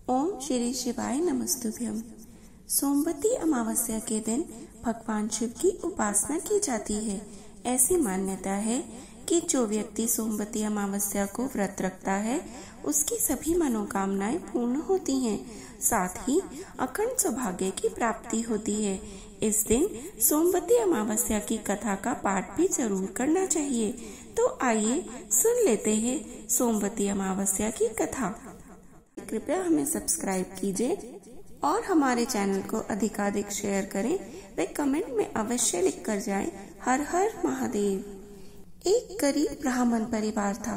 ओम श्री शिवाय नमस्तुभ्यम। सोमवती अमावस्या के दिन भगवान शिव की उपासना की जाती है। ऐसी मान्यता है कि जो व्यक्ति सोमवती अमावस्या को व्रत रखता है उसकी सभी मनोकामनाएं पूर्ण होती हैं, साथ ही अखंड सौभाग्य की प्राप्ति होती है। इस दिन सोमवती अमावस्या की कथा का पाठ भी जरूर करना चाहिए। तो आइए सुन लेते हैं सोमवती अमावस्या की कथा। कृपया हमें सब्सक्राइब कीजिए और हमारे चैनल को अधिकाधिक शेयर करें व कमेंट में अवश्य लिख कर जाएं, हर हर महादेव। एक गरीब ब्राह्मण परिवार था।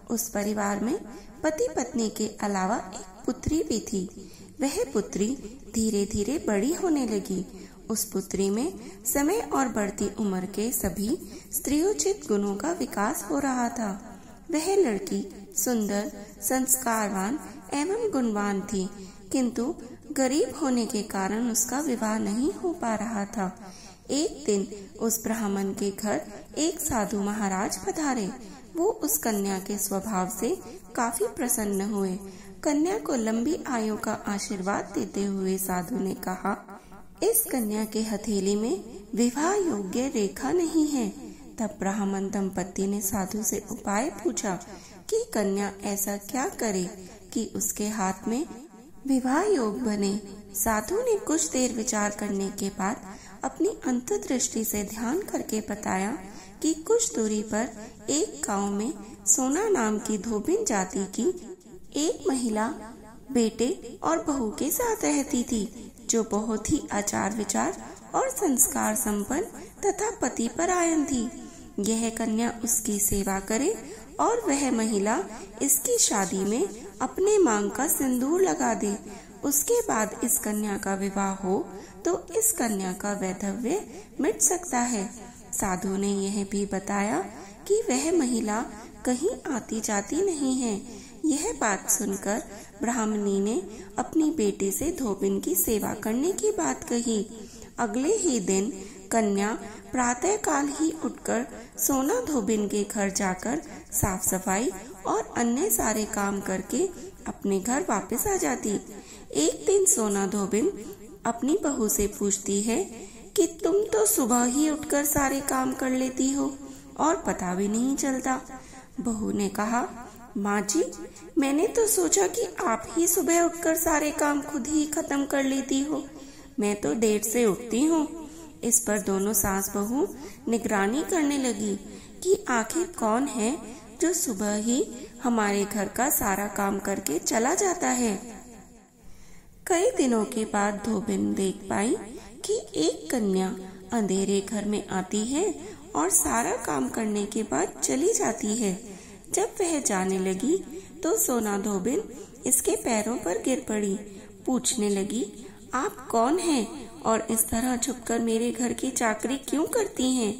उस परिवार में पति पत्नी के अलावा एक पुत्री भी थी। वह पुत्री धीरे धीरे बड़ी होने लगी। उस पुत्री में समय और बढ़ती उम्र के सभी स्त्रियोचित गुणों का विकास हो रहा था। वह लड़की सुंदर, संस्कारवान एवं गुणवान थी, किंतु गरीब होने के कारण उसका विवाह नहीं हो पा रहा था। एक दिन उस ब्राह्मण के घर एक साधु महाराज पधारे। वो उस कन्या के स्वभाव से काफी प्रसन्न हुए। कन्या को लंबी आयु का आशीर्वाद देते हुए साधु ने कहा, इस कन्या के हथेली में विवाह योग्य रेखा नहीं है। तब ब्राह्मण दंपति ने साधु से उपाय पूछा कि कन्या ऐसा क्या करे कि उसके हाथ में विवाह योग बने। साधु ने कुछ देर विचार करने के बाद अपनी अंतर्दृष्टि से ध्यान करके बताया कि कुछ दूरी पर एक गांव में सोना नाम की धोबिन जाति की एक महिला बेटे और बहू के साथ रहती थी, जो बहुत ही आचार विचार और संस्कार संपन्न तथा पति परायण थी। यह कन्या उसकी सेवा करे और वह महिला इसकी शादी में अपने मांग का सिंदूर लगा दे। उसके बाद इस कन्या का विवाह हो तो इस कन्या का वैधव्य मिट सकता है। साधु ने यह भी बताया कि वह महिला कहीं आती जाती नहीं है। यह बात सुनकर ब्राह्मणी ने अपनी बेटी से धोबिन की सेवा करने की बात कही। अगले ही दिन कन्या प्रातः काल ही उठकर सोना धोबिन के घर जाकर साफ सफाई और अन्य सारे काम करके अपने घर वापस आ जाती। एक दिन सोना धोबिन अपनी बहू से पूछती है कि तुम तो सुबह ही उठकर सारे काम कर लेती हो और पता भी नहीं चलता। बहू ने कहा, माँ जी, मैंने तो सोचा कि आप ही सुबह उठकर सारे काम खुद ही खत्म कर लेती हो। मैं तो देर से उठती हूँ। इस पर दोनों सास बहू निगरानी करने लगी कि आखिर कौन है जो सुबह ही हमारे घर का सारा काम करके चला जाता है। कई दिनों के बाद धोबिन देख पाई कि एक कन्या अंधेरे घर में आती है और सारा काम करने के बाद चली जाती है। जब वह जाने लगी तो सोना धोबिन इसके पैरों पर गिर पड़ी। पूछने लगी, आप कौन हैं और इस तरह छुपकर मेरे घर की चाकरी क्यों करती हैं?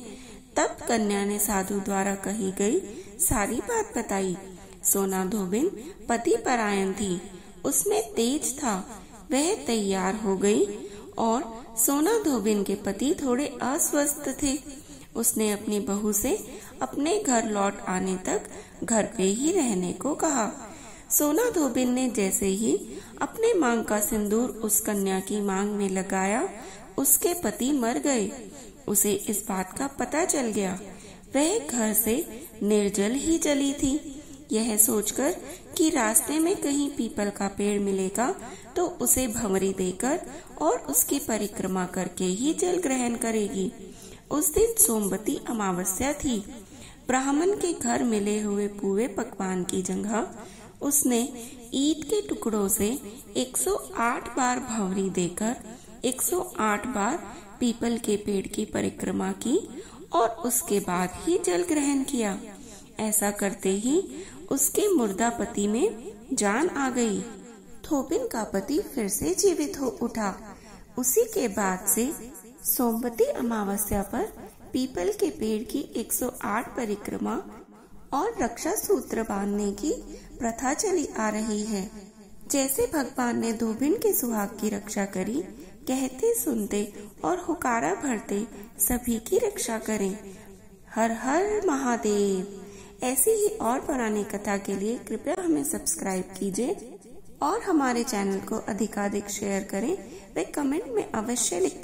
तब कन्या ने साधु द्वारा कही गई सारी बात बताई। सोना धोबिन पति परायण थी, उसमें तेज था। वह तैयार हो गई और सोना धोबिन के पति थोड़े अस्वस्थ थे। उसने अपनी बहू से अपने घर लौट आने तक घर पे ही रहने को कहा। सोना धोबिन ने जैसे ही अपने मांग का सिंदूर उस कन्या की मांग में लगाया, उसके पति मर गए। उसे इस बात का पता चल गया। वह घर से निर्जल ही चली थी। यह सोचकर कि रास्ते में कहीं पीपल का पेड़ मिलेगा तो उसे भंवरी देकर और उसकी परिक्रमा करके ही जल ग्रहण करेगी। उस दिन सोमवती अमावस्या थी। ब्राह्मण के घर मिले हुए पूरे पकवान की जगह उसने ईंट के टुकड़ों से 108 बार भंवरी देकर 108 बार पीपल के पेड़ की परिक्रमा की और उसके बाद ही जल ग्रहण किया। ऐसा करते ही उसके मुर्दा पति में जान आ गई। धोबिन का पति फिर से जीवित हो उठा। उसी के बाद से सोमवती अमावस्या पर पीपल के पेड़ की 108 परिक्रमा और रक्षा सूत्र बांधने की प्रथा चली आ रही है। जैसे भगवान ने धोबिन के सुहाग की रक्षा करी, कहते सुनते और हुकारा भरते सभी की रक्षा करें। हर हर महादेव। ऐसी ही और पुरानी कथा के लिए कृपया हमें सब्सक्राइब कीजिए और हमारे चैनल को अधिकाधिक शेयर करें व कमेंट में अवश्य लिखें।